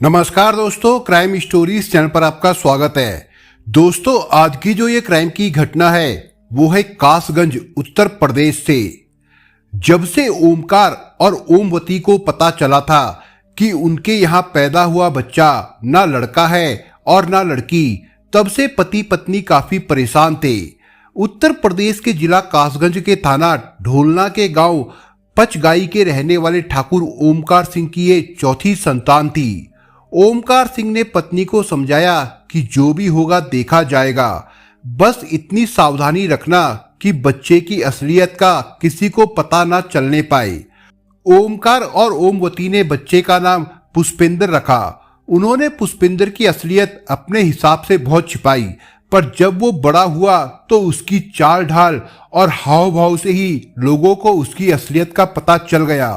नमस्कार दोस्तों, crime stories channel पर आपका स्वागत है। दोस्तों, आज की जो ये क्राइम की घटना है वो है कासगंज उत्तर प्रदेश से। जब से ओमकार और ओमवती को पता चला था कि उनके यहाँ पैदा हुआ बच्चा ना लड़का है और ना लड़की, तब से पति पत्नी काफी परेशान थे। उत्तर प्रदेश के जिला कासगंज के थाना ढोलना के गांव पचगाई के रहने वाले ठाकुर ओमकार सिंह की ये चौथी संतान थी। ओमकार सिंह ने पत्नी को समझाया कि जो भी होगा देखा जाएगा, बस इतनी सावधानी रखना कि बच्चे की असलियत का किसी को पता ना चलने पाए। ओमकार और ओमवती ने बच्चे का नाम पुष्पेंद्र रखा। उन्होंने पुष्पेंद्र की असलियत अपने हिसाब से बहुत छिपाई, पर जब वो बड़ा हुआ तो उसकी चाल ढाल और हाव भाव से ही लोगों को उसकी असलियत का पता चल गया।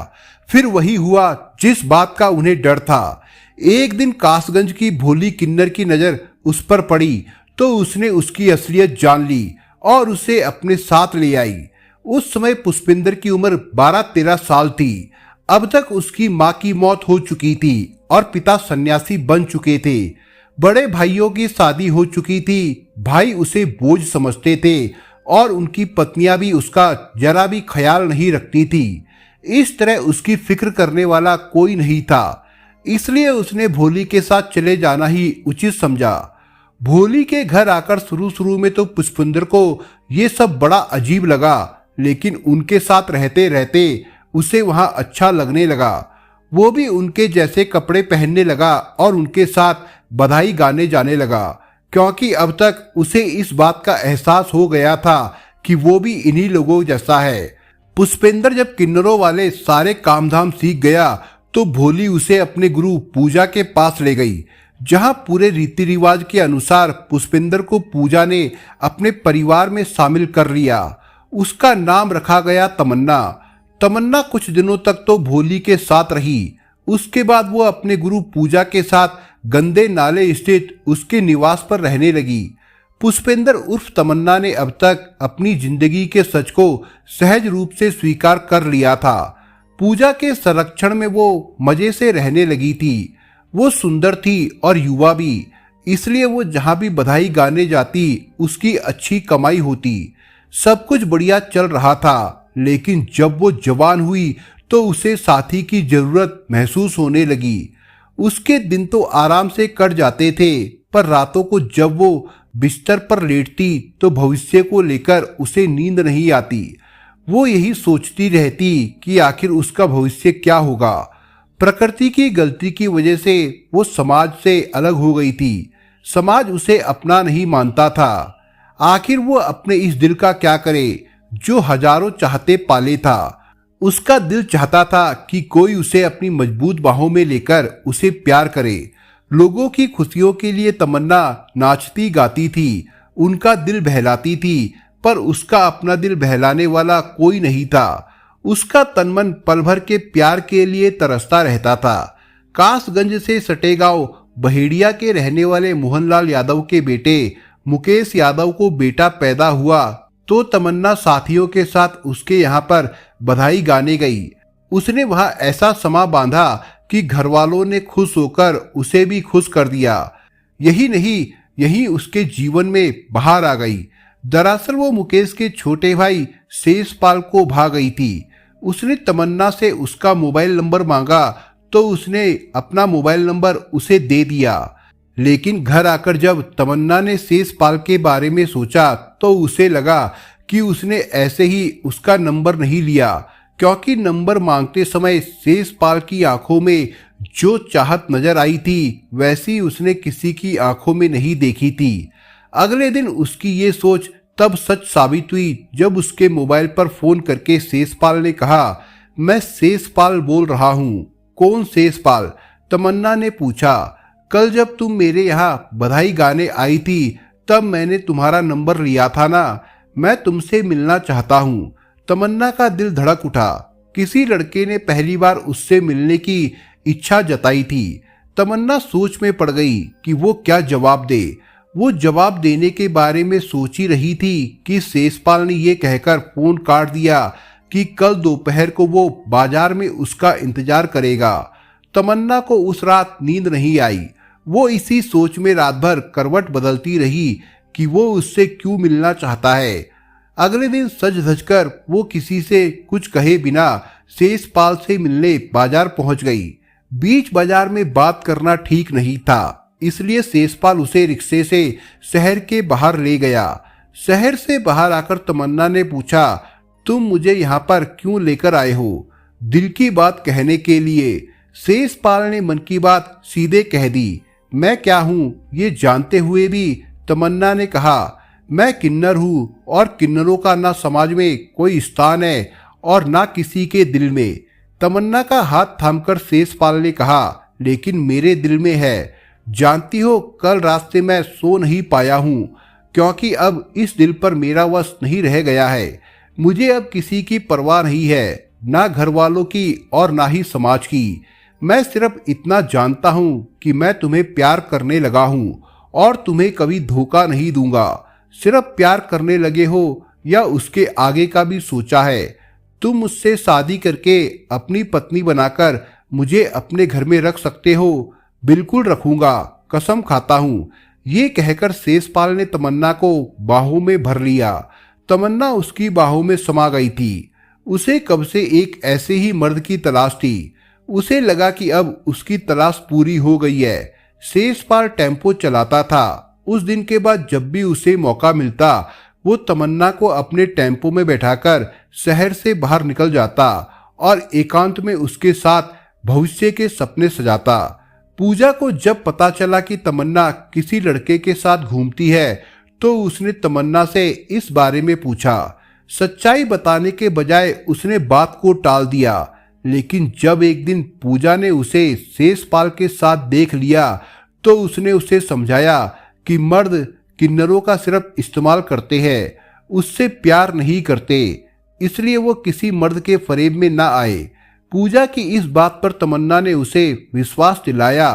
फिर वही हुआ जिस बात का उन्हें डर था। एक दिन कासगंज की भोली किन्नर की नजर उस पर पड़ी तो उसने उसकी असलियत जान ली और उसे अपने साथ ले आई। उस समय पुष्पेंद्र की उम्र 12-13 साल थी। अब तक उसकी मां की मौत हो चुकी थी और पिता सन्यासी बन चुके थे। बड़े भाइयों की शादी हो चुकी थी। भाई उसे बोझ समझते थे और उनकी पत्नियां भी उसका जरा भी ख्याल नहीं रखती थी। इस तरह उसकी फिक्र करने वाला कोई नहीं था, इसलिए उसने भोली के साथ चले जाना ही उचित समझा। भोली के घर आकर शुरू में तो पुष्पेंद्र को ये सब बड़ा अजीब लगा, लेकिन उनके साथ रहते रहते उसे वहां अच्छा लगने लगा। वो भी उनके जैसे कपड़े पहनने लगा और उनके साथ बधाई गाने जाने लगा, क्योंकि अब तक उसे इस बात का एहसास हो गया था कि वो भी इन्हीं लोगों जैसा है। पुष्पेंद्र जब किन्नरों वाले सारे कामधाम सीख गया तो भोली उसे अपने गुरु पूजा के पास ले गई, जहां पूरे रीति रिवाज के अनुसार पुष्पेंद्र को पूजा ने अपने परिवार में शामिल कर लिया। उसका नाम रखा गया तमन्ना। तमन्ना कुछ दिनों तक तो भोली के साथ रही। उसके बाद वो अपने गुरु पूजा के साथ गंदे नाले स्थित उसके निवास पर रहने लगी। पुष्पेंद्र उर्फ तमन्ना ने अब तक अपनी जिंदगी के सच को सहज रूप से स्वीकार कर लिया था। पूजा के संरक्षण में वो मजे से रहने लगी थी। वो सुंदर थी और युवा भी, इसलिए वो जहां भी बधाई गाने जाती उसकी अच्छी कमाई होती। सब कुछ बढ़िया चल रहा था, लेकिन जब वो जवान हुई तो उसे साथी की जरूरत महसूस होने लगी। उसके दिन तो आराम से कट जाते थे, पर रातों को जब वो बिस्तर पर लेटती तो भविष्य को लेकर उसे नींद नहीं आती। वो यही सोचती रहती कि आखिर उसका भविष्य क्या होगा। प्रकृति की गलती की वजह से वो समाज से अलग हो गई थी। समाज उसे अपना नहीं मानता था। आखिर वो अपने इस दिल का क्या करे जो हजारों चाहते पाले था। उसका दिल चाहता था कि कोई उसे अपनी मजबूत बाहों में लेकर उसे प्यार करे। लोगों की खुशियों के लिए तमन्ना नाचती गाती थी, उनका दिल बहलाती थी, पर उसका अपना दिल बहलाने वाला कोई नहीं था। उसका तनमन पल भर के प्यार के लिए तरसता रहता था। कासगंज से सटे गांव बहेड़िया के रहने वाले मोहनलाल यादव के बेटे मुकेश यादव को बेटा पैदा हुआ तो तमन्ना साथियों के साथ उसके यहाँ पर बधाई गाने गई। उसने वहां ऐसा समा बांधा कि घर वालों ने खुश होकर उसे भी खुश कर दिया। यही नहीं, यही उसके जीवन में बहार आ गई। दरअसल वो मुकेश के छोटे भाई शेषपाल को भाग गई थी। उसने तमन्ना से उसका मोबाइल नंबर मांगा तो उसने अपना मोबाइल नंबर उसे दे दिया, लेकिन घर आकर जब तमन्ना ने शेषपाल के बारे में सोचा तो उसे लगा कि उसने ऐसे ही उसका नंबर नहीं लिया, क्योंकि नंबर मांगते समय शेषपाल की आंखों में जो चाहत नजर आई थी वैसी उसने किसी की आंखों में नहीं देखी थी। अगले दिन उसकी ये सोच तब सच साबित हुई जब उसके मोबाइल पर फोन करके शेषपाल ने कहा, मैं शेषपाल बोल रहा हूँ। कौन शेषपाल? तमन्ना ने पूछा। कल जब तुम मेरे यहाँ बधाई गाने आई थी तब मैंने तुम्हारा नंबर लिया था ना, मैं तुमसे मिलना चाहता हूँ। तमन्ना का दिल धड़क उठा। किसी लड़के ने पहली बार उससे मिलने की इच्छा जताई थी। तमन्ना सोच में पड़ गई कि वो क्या जवाब दे। वो जवाब देने के बारे में सोच ही रही थी कि शेषपाल ने ये कहकर फोन काट दिया कि कल दोपहर को वो बाजार में उसका इंतजार करेगा। तमन्ना को उस रात नींद नहीं आई। वो इसी सोच में रात भर करवट बदलती रही कि वो उससे क्यों मिलना चाहता है। अगले दिन सज धज कर वो किसी से कुछ कहे बिना शेषपाल से मिलने बाजार पहुंच गई। बीच बाजार में बात करना ठीक नहीं था, इसलिए शेषपाल उसे रिक्शे से शहर के बाहर ले गया। शहर से बाहर आकर तमन्ना ने पूछा, तुम मुझे यहाँ पर क्यों लेकर आए हो? दिल की बात कहने के लिए। शेषपाल ने मन की बात सीधे कह दी। मैं क्या हूँ ये जानते हुए भी तमन्ना ने कहा, मैं किन्नर हूँ और किन्नरों का ना समाज में कोई स्थान है और ना किसी के दिल में। तमन्ना का हाथ थामकर शेषपाल ने कहा, लेकिन मेरे दिल में है। जानती हो, कल रात से मैं सो नहीं पाया हूँ, क्योंकि अब इस दिल पर मेरा वश नहीं रह गया है। मुझे अब किसी की परवाह नहीं है, ना घर वालों की और ना ही समाज की। मैं सिर्फ इतना जानता हूँ कि मैं तुम्हें प्यार करने लगा हूँ और तुम्हें कभी धोखा नहीं दूंगा। सिर्फ प्यार करने लगे हो या उसके आगे का भी सोचा है? तुम मुझसे शादी करके अपनी पत्नी बनाकर मुझे अपने घर में रख सकते हो। बिल्कुल रखूंगा, कसम खाता हूँ। ये कहकर शेषपाल ने तमन्ना को बाहों में भर लिया। तमन्ना उसकी बाहों में समा गई थी। उसे कब से एक ऐसे ही मर्द की तलाश थी। उसे लगा कि अब उसकी तलाश पूरी हो गई है। शेषपाल टेम्पो चलाता था। उस दिन के बाद जब भी उसे मौका मिलता वो तमन्ना को अपने टेम्पो में बैठाकर शहर से बाहर निकल जाता और एकांत में उसके साथ भविष्य के सपने सजाता। पूजा को जब पता चला कि तमन्ना किसी लड़के के साथ घूमती है तो उसने तमन्ना से इस बारे में पूछा। सच्चाई बताने के बजाय उसने बात को टाल दिया। लेकिन जब एक दिन पूजा ने उसे शेषपाल के साथ देख लिया तो उसने उसे समझाया कि मर्द किन्नरों का सिर्फ इस्तेमाल करते हैं, उससे प्यार नहीं करते। इसलिए वो किसी मर्द के फरेब में ना आए। पूजा की इस बात पर तमन्ना ने उसे विश्वास दिलाया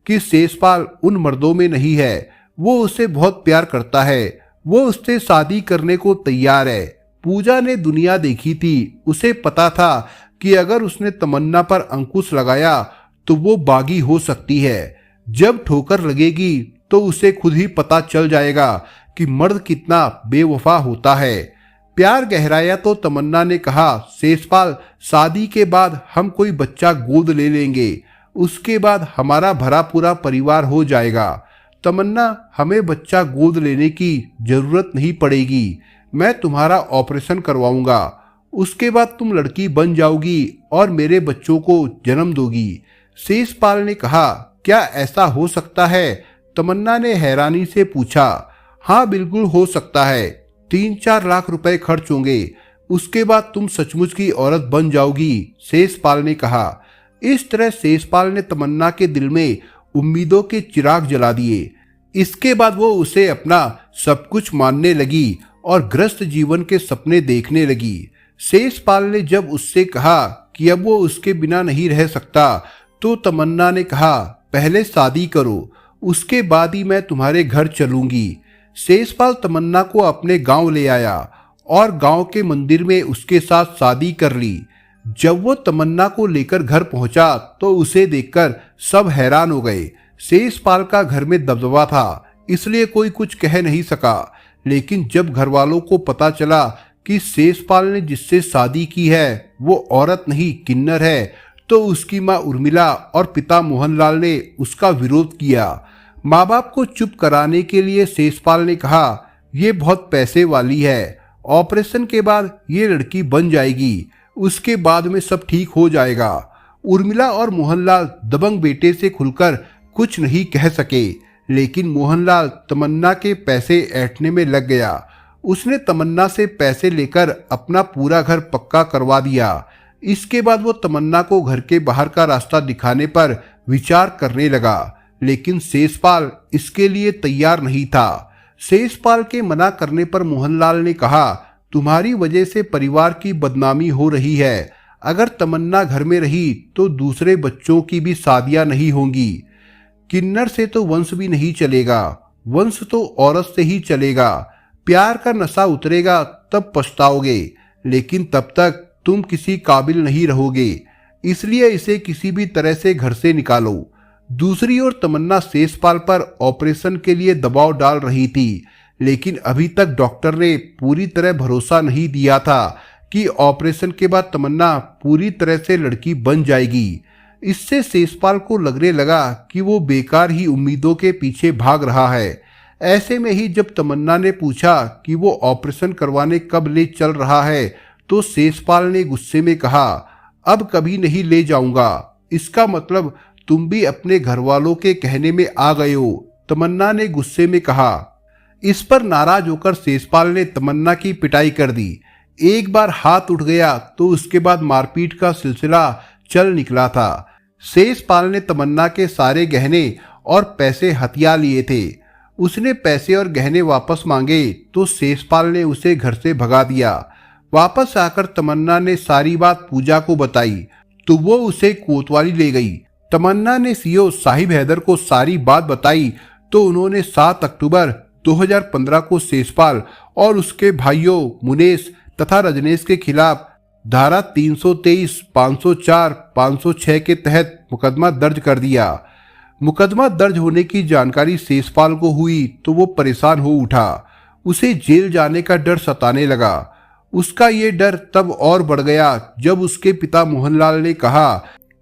कि शेषपाल उन मर्दों में नहीं है। वो उसे बहुत प्यार करता है। वो उससे शादी करने को तैयार है। पूजा ने दुनिया देखी थी। उसे पता था कि अगर उसने तमन्ना पर अंकुश लगाया तो वो बागी हो सकती है। जब ठोकर लगेगी तो उसे खुद ही पता चल जाएगा कि मर्द कितना बेवफा होता है। प्यार गहराया तो तमन्ना ने कहा, शेषपाल, शादी के बाद हम कोई बच्चा गोद ले लेंगे। उसके बाद हमारा भरा पूरा परिवार हो जाएगा। तमन्ना, हमें बच्चा गोद लेने की जरूरत नहीं पड़ेगी। मैं तुम्हारा ऑपरेशन करवाऊंगा। उसके बाद तुम लड़की बन जाओगी और मेरे बच्चों को जन्म दोगी। शेषपाल ने कहा, क्या ऐसा हो सकता है? तमन्ना ने हैरानी से पूछा। हाँ, बिल्कुल हो सकता है। 3-4 लाख रुपए खर्च होंगे। उसके बाद तुम सचमुच की औरत बन जाओगी, शेषपाल ने कहा। इस तरह शेषपाल ने तमन्ना के दिल में उम्मीदों के चिराग जला दिए। इसके बाद वो उसे अपना सब कुछ मानने लगी और ग्रस्त जीवन के सपने देखने लगी। शेषपाल ने जब उससे कहा कि अब वो उसके बिना नहीं रह सकता तो तमन्ना ने कहा, पहले शादी करो, उसके बाद ही मैं तुम्हारे घर चलूंगी। शेषपाल तमन्ना को अपने गांव ले आया और गांव के मंदिर में उसके साथ शादी कर ली। जब वो तमन्ना को लेकर घर पहुंचा तो उसे देखकर सब हैरान हो गए। शेषपाल का घर में दबदबा था, इसलिए कोई कुछ कह नहीं सका। लेकिन जब घर वालों को पता चला कि शेषपाल ने जिससे शादी की है वो औरत नहीं किन्नर है, तो उसकी माँ उर्मिला और पिता मोहनलाल ने उसका विरोध किया। माँ बाप को चुप कराने के लिए शेषपाल ने कहा, ये बहुत पैसे वाली है, ऑपरेशन के बाद ये लड़की बन जाएगी, उसके बाद में सब ठीक हो जाएगा। उर्मिला और मोहनलाल दबंग बेटे से खुलकर कुछ नहीं कह सके, लेकिन मोहनलाल तमन्ना के पैसे ऐंठने में लग गया। उसने तमन्ना से पैसे लेकर अपना पूरा घर पक्का करवा दिया। इसके बाद वो तमन्ना को घर के बाहर का रास्ता दिखाने पर विचार करने लगा, लेकिन शेषपाल इसके लिए तैयार नहीं था। शेषपाल के मना करने पर मोहनलाल ने कहा, तुम्हारी वजह से परिवार की बदनामी हो रही है। अगर तमन्ना घर में रही तो दूसरे बच्चों की भी शादियां नहीं होंगी। किन्नर से तो वंश भी नहीं चलेगा, वंश तो औरत से ही चलेगा। प्यार का नशा उतरेगा तब पछताओगे, लेकिन तब तक तुम किसी काबिल नहीं रहोगे। इसलिए इसे किसी भी तरह से घर से निकालो। दूसरी ओर तमन्ना शेषपाल पर ऑपरेशन के लिए दबाव डाल रही थी, लेकिन अभी तक डॉक्टर ने पूरी तरह भरोसा नहीं दिया था कि ऑपरेशन के बाद तमन्ना पूरी तरह से लड़की बन जाएगी। इससे शेषपाल को लगने लगा कि वो बेकार ही उम्मीदों के पीछे भाग रहा है। ऐसे में ही जब तमन्ना ने पूछा कि वो ऑपरेशन करवाने कब ले चल रहा है, तो शेषपाल ने गुस्से में कहा, अब कभी नहीं ले जाऊंगा। इसका मतलब तुम भी अपने घर वालों के कहने में आ गए हो, तमन्ना ने गुस्से में कहा। इस पर नाराज होकर शेषपाल ने तमन्ना की पिटाई कर दी। एक बार हाथ उठ गया तो उसके बाद मारपीट का सिलसिला चल निकला था। शेषपाल ने तमन्ना के सारे गहने और पैसे हथिया लिए थे। उसने पैसे और गहने वापस मांगे तो शेषपाल ने उसे घर से भगा दिया। वापस आकर तमन्ना ने सारी बात पूजा को बताई तो वो उसे कोतवाली ले गई। तमन्ना ने सीओ साहिब हैदर को सारी बात बताई तो उन्होंने 7 अक्टूबर 2015 को शेषपाल और उसके भाइयों मुनेश तथा रजनेश के खिलाफ धारा 323, 504, 506 के तहत मुकदमा दर्ज कर दिया। मुकदमा दर्ज होने की जानकारी शेषपाल को हुई तो वो परेशान हो उठा। उसे जेल जाने का डर सताने लगा। उसका ये डर तब और बढ़ गया जब उसके पिता मोहनलाल ने कहा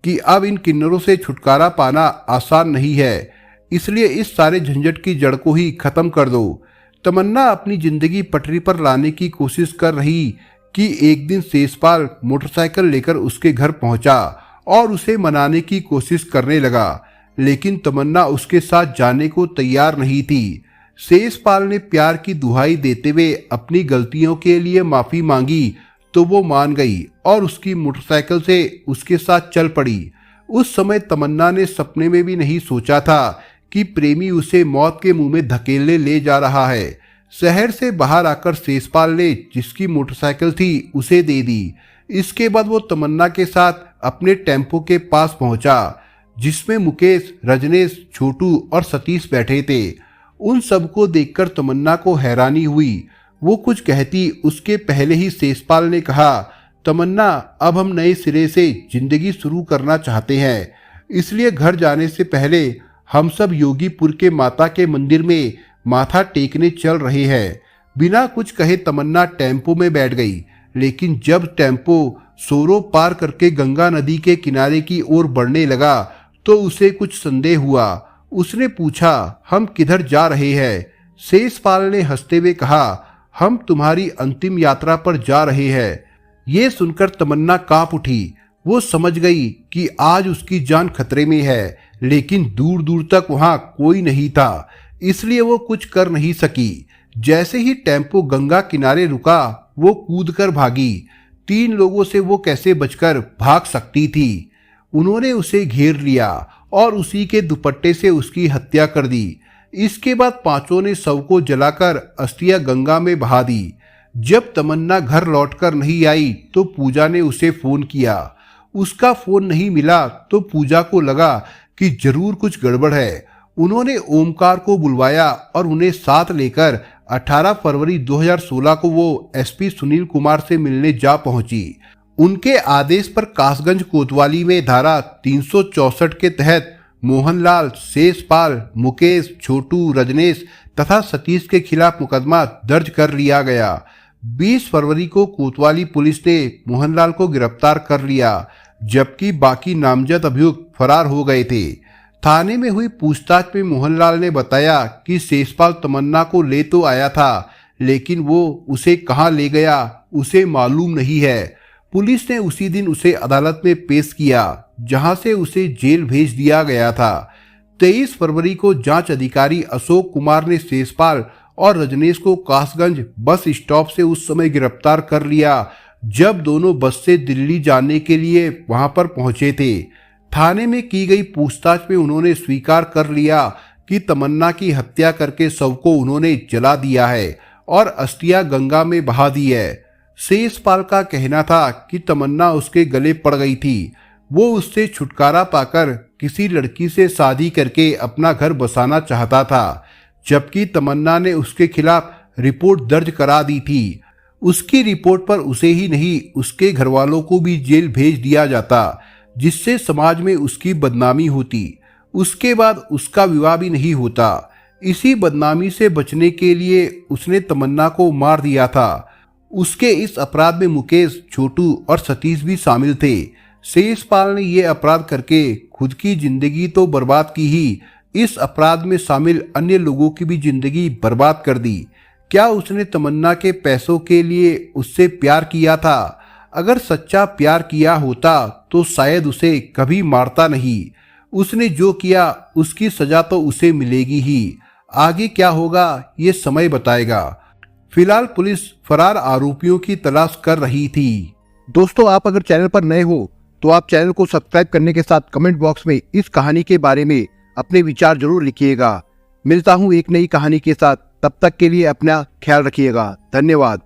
कि अब इन किन्नरों से छुटकारा पाना आसान नहीं है, इसलिए इस सारे झंझट की जड़ को ही खत्म कर दो। तमन्ना अपनी जिंदगी पटरी पर लाने की कोशिश कर रही कि एक दिन शेषपाल मोटरसाइकिल लेकर उसके घर पहुंचा और उसे मनाने की कोशिश करने लगा, लेकिन तमन्ना उसके साथ जाने को तैयार नहीं थी। शेषपाल ने प्यार की दुहाई देते हुए अपनी गलतियों के लिए माफी मांगी तो वो मान गई और उसकी मोटरसाइकिल से उसके साथ चल पड़ी। उस समय तमन्ना ने सपने में भी नहीं सोचा था कि प्रेमी उसे मौत के मुंह में धकेलने ले जा रहा है। शहर से बाहर आकर शेषपाल ने जिसकी मोटरसाइकिल थी उसे दे दी। इसके बाद वो तमन्ना के साथ अपने टेम्पो के पास पहुंचा जिसमें मुकेश, रजनेश, छोटू और सतीश बैठे थे। उन सबको देखकर तमन्ना को हैरानी हुई। वो कुछ कहती उसके पहले ही शेषपाल ने कहा, तमन्ना अब हम नए सिरे से जिंदगी शुरू करना चाहते हैं, इसलिए घर जाने से पहले हम सब योगीपुर के माता के मंदिर में माथा टेकने चल रहे हैं। बिना कुछ कहे तमन्ना टेम्पो में बैठ गई, लेकिन जब टेम्पो सोरो पार करके गंगा नदी के किनारे की ओर बढ़ने लगा तो उसे कुछ संदेह हुआ। उसने पूछा, हम किधर जा रहे हैं? शेषपाल ने हंसते हुए कहा, हम तुम्हारी अंतिम यात्रा पर जा रहे हैं। ये सुनकर तमन्ना कांप उठी। वो समझ गई कि आज उसकी जान खतरे में है, लेकिन दूर दूर तक वहां कोई नहीं था, इसलिए वो कुछ कर नहीं सकी। जैसे ही टेम्पो गंगा किनारे रुका वो कूदकर भागी। 3 लोगों से वो कैसे बचकर भाग सकती थी? उन्होंने उसे घेर लिया और उसी के दुपट्टे से उसकी हत्या कर दी। इसके बाद 5 ने शव को जलाकर अस्थियां गंगा में बहा दी। जब तमन्ना घर लौटकर नहीं आई तो पूजा ने उसे फोन किया। उसका फोन नहीं मिला तो पूजा को लगा कि जरूर कुछ गड़बड़ है। उन्होंने ओमकार को बुलवाया और उन्हें साथ लेकर 18 फरवरी 2016 को वो एसपी सुनील कुमार से मिलने जा पहुंची। उनके आदेश पर कासगंज कोतवाली में धारा 364 के तहत मोहनलाल, शेषपाल, मुकेश, छोटू, रजनेश तथा सतीश के खिलाफ मुकदमा दर्ज कर लिया गया। 20 फरवरी को कोतवाली पुलिस ने मोहनलाल को गिरफ्तार कर लिया, जबकि बाकी नामजद अभियुक्त फरार हो गए थे। थाने में हुई पूछताछ में मोहनलाल ने बताया कि शेषपाल तमन्ना को ले तो आया था, लेकिन वो उसे कहाँ ले गया उसे मालूम नहीं है। पुलिस ने उसी दिन उसे अदालत में पेश किया, जहां से उसे जेल भेज दिया गया था। 23 फरवरी को जांच अधिकारी अशोक कुमार ने शेषपाल और रजनेश को कासगंज बस स्टॉप से उस समय गिरफ्तार कर लिया जब दोनों बस से दिल्ली जाने के लिए वहां पर पहुंचे थे। थाने में की गई पूछताछ में उन्होंने स्वीकार कर लिया कि तमन्ना की हत्या करके शव को उन्होंने जला दिया है और अस्थियां गंगा में बहा दी है। शेषपाल का कहना था कि तमन्ना उसके गले पड़ गई थी। वो उससे छुटकारा पाकर किसी लड़की से शादी करके अपना घर बसाना चाहता था, जबकि तमन्ना ने उसके खिलाफ रिपोर्ट दर्ज करा दी थी। उसकी रिपोर्ट पर उसे ही नहीं उसके घर वालों को भी जेल भेज दिया जाता। जिससे समाज में उसकी बदनामी होती। उसके बाद उसका विवाह भी नहीं होता। इसी बदनामी से बचने के लिए उसने तमन्ना को मार दिया था। उसके इस अपराध में मुकेश, छोटू और सतीश भी शामिल थे। शेषपाल ने यह अपराध करके खुद की जिंदगी तो बर्बाद की ही, इस अपराध में शामिल अन्य लोगों की भी जिंदगी बर्बाद कर दी। क्या उसने तमन्ना के पैसों के लिए उससे प्यार किया था? अगर सच्चा प्यार किया होता तो शायद उसे कभी मारता नहीं। उसने जो किया उसकी सजा तो उसे मिलेगी ही। आगे क्या होगा ये समय बताएगा। फिलहाल पुलिस फरार आरोपियों की तलाश कर रही थी। दोस्तों, आप अगर चैनल पर नए हो तो आप चैनल को सब्सक्राइब करने के साथ कमेंट बॉक्स में इस कहानी के बारे में अपने विचार जरूर लिखिएगा। मिलता हूं एक नई कहानी के साथ, तब तक के लिए अपना ख्याल रखिएगा। धन्यवाद।